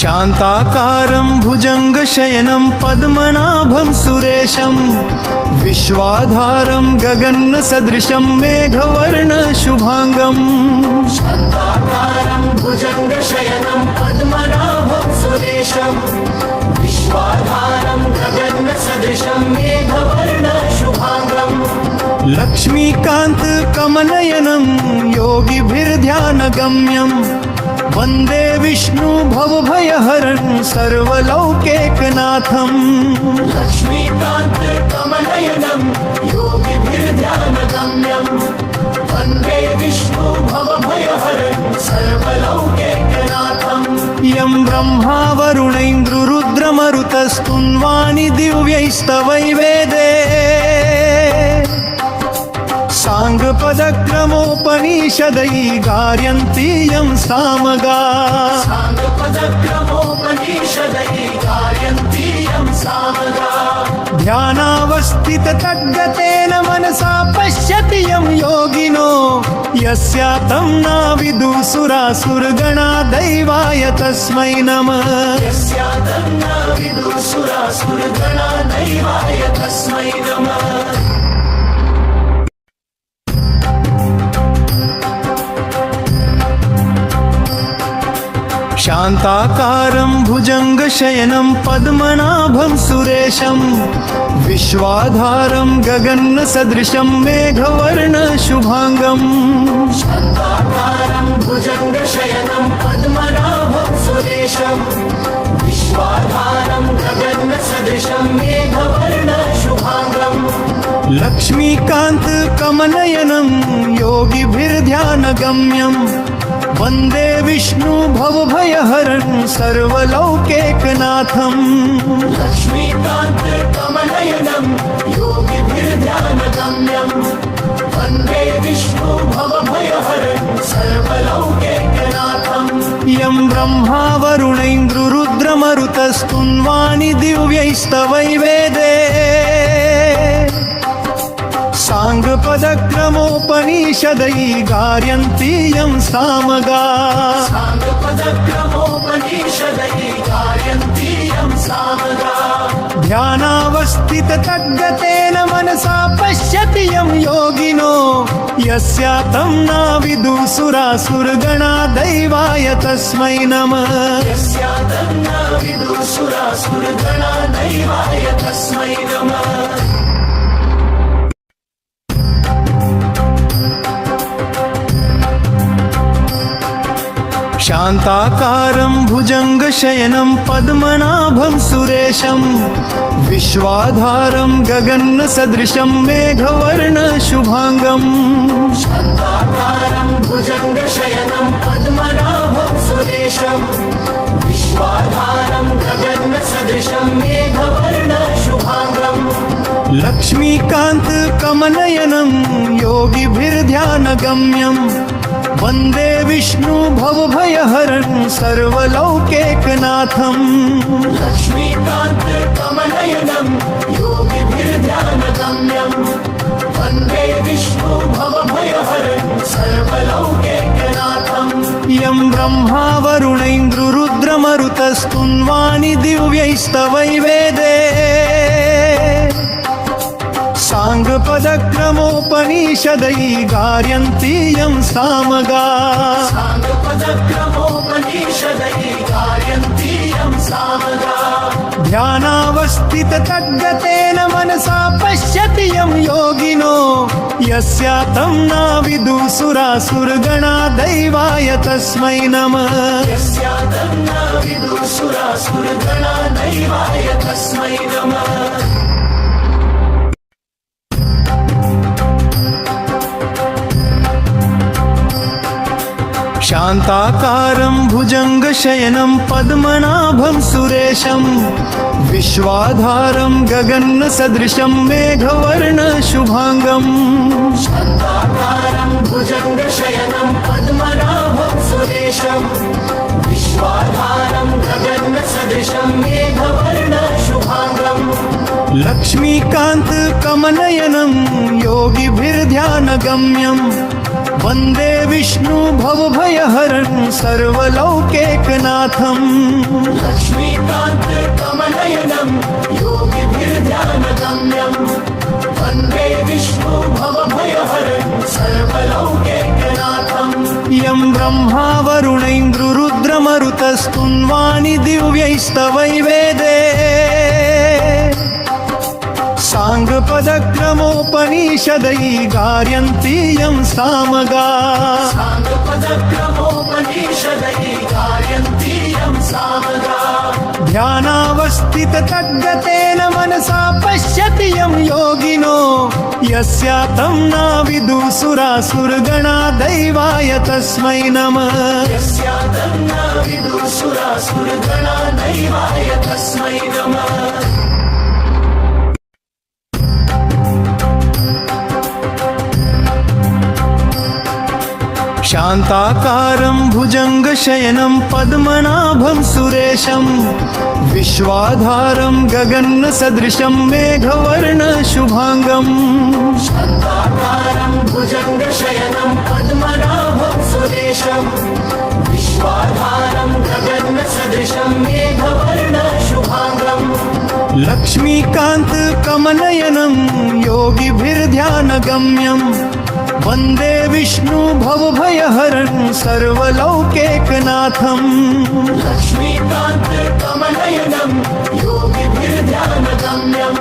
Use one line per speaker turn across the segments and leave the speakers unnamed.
शान्ताकारं भुजङ्गशयनं पद्मनाभं सुरेशं विश्वाधारं गगनसदृशं मेघवर्णशुभाङ्गम्
शान्ताकारं भुजङ्गशयनं पद्मनाभं सुरेशं विश्वाधारं गगनसदृशं मेघवर्णशुभाङ्गम्
लक्ष्मीकान्तकमलनयनं योगिभिर्ध्यानगम्यं वन्दे विष्णु भवभयहरं सर्वलौकिकनाथम्
लक्ष्मीकान्तकमलनयनं योगिभिर्ध्यानगम्यं वन्दे विष्णु भवभयहरं सर्वलौकिकनाथम्
यं ब्रह्मा वरुणैन्द्ररुद्रमरुतस्तुन्वानि दिव्यैस्तवैवेदे साङ्गपदक्रमोपनिषदै गार्यन्ति यं सामगा
साङ्गपदक्रमोपनिषदै गार्यन्ति यं सामगा
ध्यानावस्थिततद्गतेन मनसा पश्यति यं योगिनो यस्यातं नाविदुसुरासुरगणा दैवाय तस्मै नमः
यस्यातं नाविदुसुरासुरगणा दैवाय तस्मै नमः
शान्ताकारं भुजङ्गशयनं पद्मनाभं सुरेशं विश्वाधारं गगनसदृशं मेघवर्णशुभाङ्गम्
शान्ताकारं भुजङ्गशयनं पद्मनाभं सुरेशं विश्वाधारं गगनसदृशं मेघवर्णशुभाङ्गम्
लक्ष्मीकान्तकमलनयनं योगिभिर्ध्यानगम्यं वन्दे विष्णु भवभयहरं सर्वलौकिकनाथम्
लक्ष्मीकान्तकमलनयनं योगिभिर्ध्यानगम्यं वन्दे विष्णु भवभयहरं सर्वलौकिकनाथम्
यं ब्रह्मा वरुणैन्द्ररुद्रमरुतस्तुन्वानि दिव्यैस्तवैवेदे साङ्गपदक्रमोपनिषदै गार्यन्ति यं सामगा
साङ्गपदक्रमोपनिषदै गार्यन्ति यं सामगा
ध्यानावस्थिततद्गतेन मनसा पश्यति यं योगिनो यस्यातं नाविदुसुरासुरगणा दैवाय तस्मै नमः
यस्यातं नाविदुसुरासुरगणा दैवाय तस्मै नमः
शान्ताकारं भुजङ्गशयनं पद्मनाभं सुरेशं विश्वाधारं गगनसदृशं मेघवर्णशुभाङ्गम्
शान्ताकारं भुजङ्गशयनं पद्मनाभं सुरेशं विश्वाधारं गगनसदृशं मेघवर्णशुभाङ्गम्
लक्ष्मीकान्तकमलनयनं योगिभिर्ध्यानगम्यं वन्दे विष्णु भवभयहरं सर्वलौकिकनाथम्
लक्ष्मीकान्तकमलनयनं योगिभिर्ध्यानगम्यं वन्दे विष्णु भवभयहरं सर्वलौकिकनाथम्
यं ब्रह्मा वरुणैन्द्ररुद्रमरुतस्तुन्वानि दिव्यैस्तवैवेदे साङ्गपदक्रमोपनिषदै गार्यन्ति यं सामगा
साङ्गपदक्रमोपनिषदै गार्यन्ति यं सामगा
ध्यानावस्थिततद्गतेन मनसा पश्यति यं योगिनो यस्यातं नाविदुसुरासुरगणा दैवाय तस्मै नमः
यस्यातं नाविदुसुरासुरगणा दैवाय तस्मै नमः
शान्ताकारं भुजङ्गशयनं पद्मनाभं सुरेशं विश्वाधारं गगनसदृशं मेघवर्णशुभाङ्गम्
शान्ताकारं भुजङ्गशयनं पद्मनाभं सुरेशं विश्वाधारं गगनसदृशं मेघवर्णशुभाङ्गम्
लक्ष्मीकान्तकमलनयनं योगिभिर्ध्यानगम्यं योगिभिर्ध्यानगम्यम् वन्दे विष्णु भवभयहरं सर्वलौकैकनाथम्
लक्ष्मीकान्त कमलनयनं योगिभिर्ध्यानगम्यं वन्दे विष्णु भवभयहरं सर्वलौकैकनाथम्
यं ब्रह्मा वरुणैन्द्रुरुद्रमरुतस्तुन्वानि दिव्यैस्तवैवेदे साङ्गपदक्रमोपनिषदै गार्यन्ति यं सामगा
साङ्गपदक्रमोपनिषदै गायन्ति यं सामगा
ध्यानावस्थिततद्गतेन मनसा पश्यति यं योगिनो यस्यातं नाविदुसुरासुरगणा दैवाय तस्मै नमः
यस्यादन्ना विदुसुरासुरगणा दैवाय तस्मै नमः
शान्ताकारं भुजङ्गशयनं पद्मनाभं सुरेशं विश्वाधारं गगनसदृशं मेघवर्णशुभाङ्गम्
शान्ताकारं भुजङ्गशयनं पद्मनाभं सुरेशं विश्वाधारं गगनसदृशं मेघवर्णशुभाङ्गम्
लक्ष्मीकान्तकमलयनं योगिभिर्ध्यानगम्यम् वन्दे विष्णु भवभयहरं सर्वलौकैकनाथम्
लक्ष्मीकान्त कमलयनं योगिभिर्ध्यानगम्यं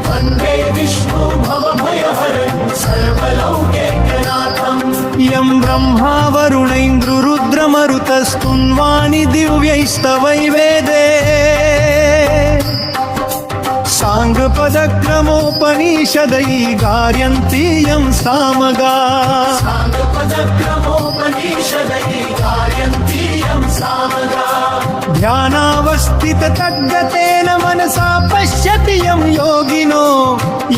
वन्दे विष्णु भवभयहरं सर्वलौकैकनाथम्
यं ब्रह्मा वरुणैन्द्रुरुद्रमरुतस्तुन्वानि दिव्यैस्तवैवेदे साङ्गपदक्रमोपनिषदै गार्यन्ति यं सामगा
साङ्गपदक्रमोपनिषदै गायन्ति यं सामगा
ध्यानावस्थिततद्गतेन मनसा पश्यति यं योगिनो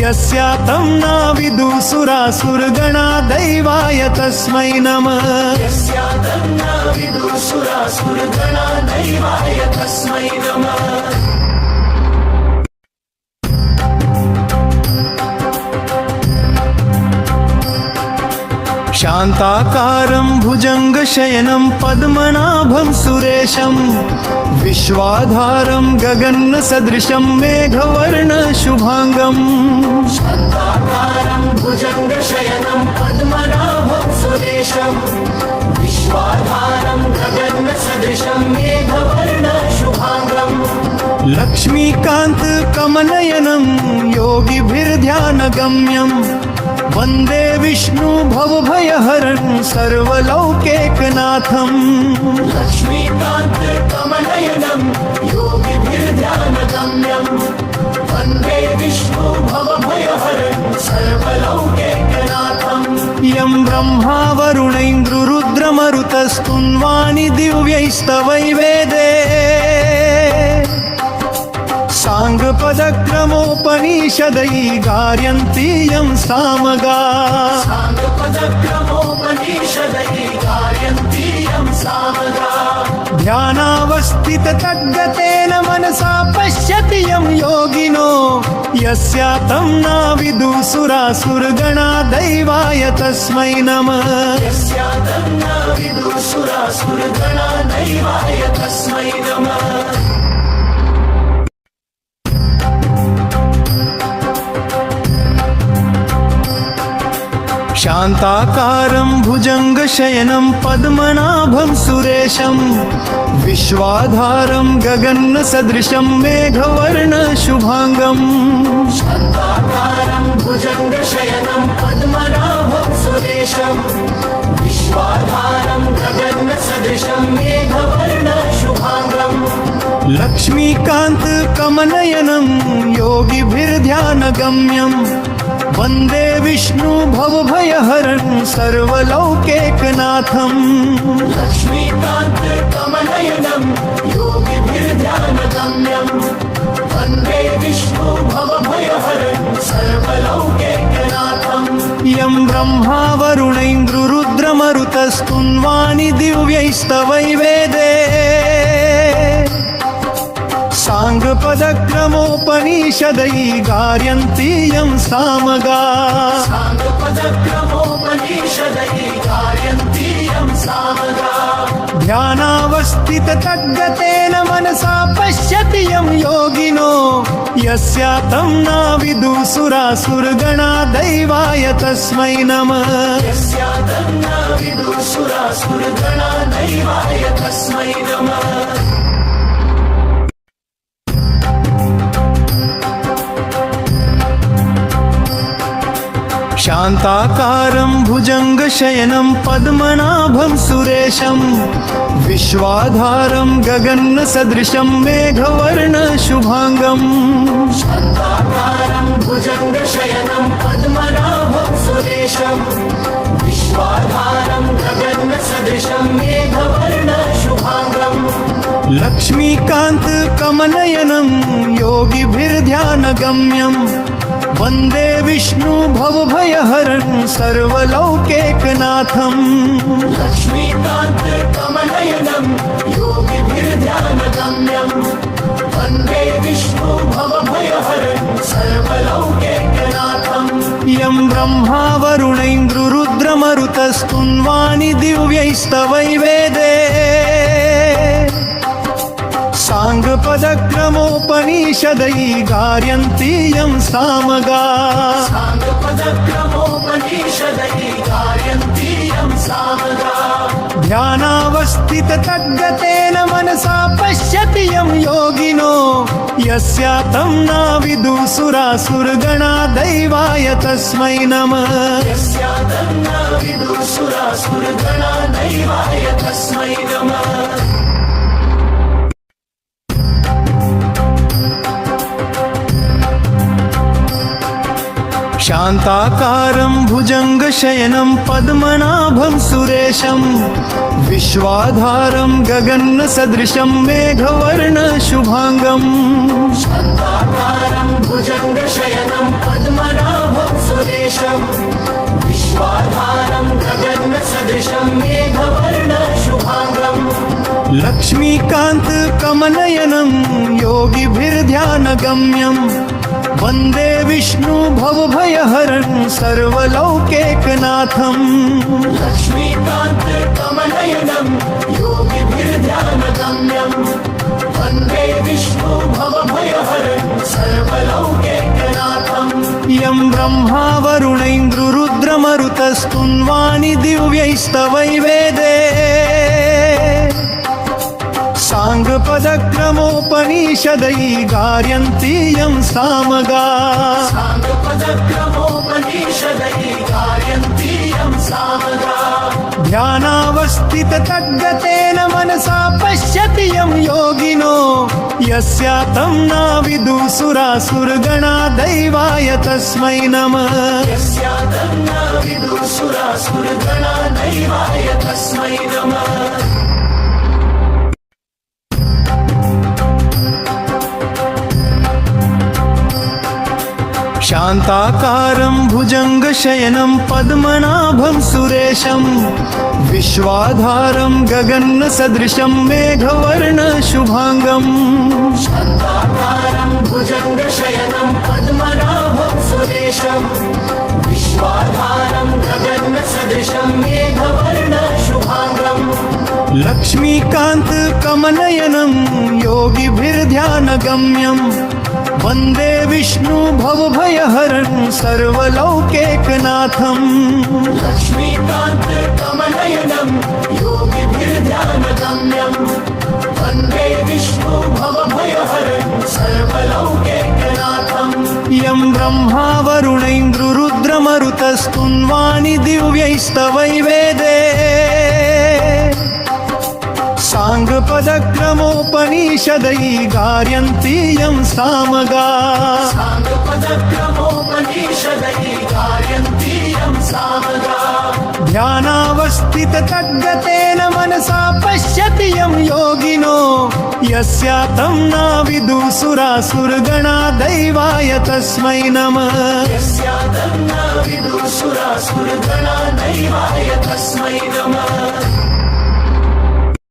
यस्यातं नाविदुसुरासुरगणा दैवाय तस्मै नमः
यस्यादन्ना विदुसुरासुरगणा दैवाय तस्मै नमः
शान्ताकारं भुजङ्गशयनं पद्मनाभं सुरेशं विश्वाधारं गगनसदृशं मेघवर्णशुभाङ्गम्
शान्ताकारं भुजङ्गशयनं पद्मनाभं सुरेशं विश्वाधारं गगनसदृशं मेघवर्णशुभाङ्गम्
लक्ष्मीकान्तकमलयनं योगिभिर्ध्यानगम्यम् वन्दे विष्णु भवभयहरं सर्वलौकैकनाथम्
लक्ष्मीकान्त कमलयनं योगिभिर्ध्यानगम्यं वन्दे विष्णु भवभयहरं सर्वलौकैकनाथम्
यं ब्रह्मा वरुणैन्द्रुरुद्रमरुतस्तुन्वानि दिव्यैस्तवैवेदे साङ्गपदक्रमोपनिषदै गार्यन्ति यं सामगा
साङ्गपदक्रमोपनिषदै गायन्ति यं सामगा
ध्यानावस्थिततद्गतेन मनसा पश्यति यं योगिनो यस्यातं नाविदुसुरासुरगणा दैवाय तस्मै नमः
यस्यादन्ना विदुसुरासुरगणा दैवाय तस्मै नमः
शान्ताकारं भुजङ्गशयनं पद्मनाभं सुरेशं विश्वाधारं गगनसदृशं मेघवर्णशुभाङ्गम्
शान्ताकारं भुजङ्गशयनं पद्मनाभं सुरेशं विश्वाधारं गगनसदृशं मेघवर्णशुभाङ्गम्
लक्ष्मीकान्तकमलयनं योगिभिर्ध्यानगम्यम् वन्दे विष्णु भवभयहरं सर्वलौकैकनाथम्
लक्ष्मीकान्त कमलयनं योगिभिर्ध्यानगम्यं वन्दे विष्णु भवभयहरं सर्वलौकैकनाथम्
यं ब्रह्मा वरुणैन्द्रुरुद्रमरुतस्तुन्वानि दिव्यैस्तवैवेदे साङ्गपदक्रमोपनिषदै गार्यन्ति यं सामगा
साङ्गपदक्रमोपनिषदै गायन्ति यं सामगा
ध्यानावस्थिततद्गतेन मनसा पश्यति यं योगिनो यस्यातं नाविदुः सुरासुरगणा दैवाय तस्मै नमः
यस्यादन्ना विदुषुरासुरगणा दैवाय तस्मै नमः
शान्ताकारं भुजङ्गशयनं पद्मनाभं सुरेशं विश्वाधारं गगनसदृशं मेघवर्णशुभाङ्गम्
शान्ताकारं भुजङ्गशयनं पद्मनाभं सुरेशं विश्वाधारं गगनसदृशं मेघवर्णशुभाङ्गम्
लक्ष्मीकान्तकमलनयनं योगिभिर्ध्यानगम्यं वन्दे विष्णु भवभयहरं सर्वलौकैकनाथम्
लक्ष्मीकान्तकमलनयनं योगिभिर्ध्यानगम्यं वन्दे विष्णु भवभयहरं सर्वलौकैकनाथम्
यं ब्रह्मा वरुणैन्द्ररुद्रमरुतस्तुन्वानि दिव्यैस्तवैवेदे साङ्गपदक्रमोपनिषदै गार्यन्ति यं सामगा
साङ्गपदक्रमोपनिषदै गायन्ति यं सामगा
ध्यानावस्थिततद्गतेन मनसा पश्यति यं योगिनो यस्यातं नाविदुः सुरासुरगणा दैवाय तस्मै नमः
यस्यादन्ना विदुषुरासुरगणा दैवाय तस्मै नमः
शान्ताकारं भुजङ्गशयनं पद्मनाभं सुरेशं विश्वाधारं गगनसदृशं मेघवर्णशुभाङ्गम्
शान्ताकारं भुजङ्गशयनं पद्मनाभं सुरेशं विश्वाधारं गगनसदृशं मेघवर्णशुभाङ्गम्
लक्ष्मीकान्तकमलनयनं योगिभिर्ध्यानगम्यं वन्दे विष्णु भवभयहरं सर्वलौकैकनाथम्
लक्ष्मीकान्तकमलनयनं योगिभिर्ध्यानगम्यं वन्दे विष्णु भवभयहरं सर्वलौकैकनाथम्
यं ब्रह्मा वरुणैन्द्ररुद्रमरुतस्तुन्वानि दिव्यैस्तवैवेदे साङ्गपदक्रमोपनिषदै गार्यन्ति यं सामगा
साङ्गपदक्रमोपनिषदै गायन्ति यं सामगा
ध्यानावस्थिततद्गतेन मनसा पश्यति यं योगिनो यस्यातं नाविदुः सुरासुरगणा दैवाय तस्मै नमः
यस्यादन्ना विदुषुरासुरगणा दैवाय तस्मै नमः
शान्ताकारं भुजङ्गशयनं पद्मनाभं सुरेशं विश्वाधारं गगनसदृशं मेघवर्णशुभाङ्गम्
शान्ताकारं भुजङ्गशयनं पद्मनाभं सुरेशं विश्वाधारं गगनसदृशं मेघवर्णशुभाङ्गम्
लक्ष्मीकान्तकमलनयनं योगिभिर्ध्यानगम्यं वन्दे विष्णु भवभयहरं सर्वलौकैकनाथम्
लक्ष्मीकान्तकमलनयनं योगिभिर्ध्यानगम्यं वन्दे विष्णु भवभयहरं सर्वलौकैकनाथम्
यं ब्रह्मा वरुणैन्द्ररुद्रमरुतस्तुन्वानि दिव्यैस्तवैवेदे साङ्गपदक्रमोपनिषदै गार्यन्ति यं सामगा
साङ्गपदक्रमोपनिषदै गायन्ति यं सामगा
ध्यानावस्थिततद्गतेन मनसा पश्यति यं योगिनो यस्यातं नाविदुः सुरासुरगणा दैवाय तस्मै नमः
यस्यादन्ना विदुषुरासुरगणा दैवाय तस्मै नमः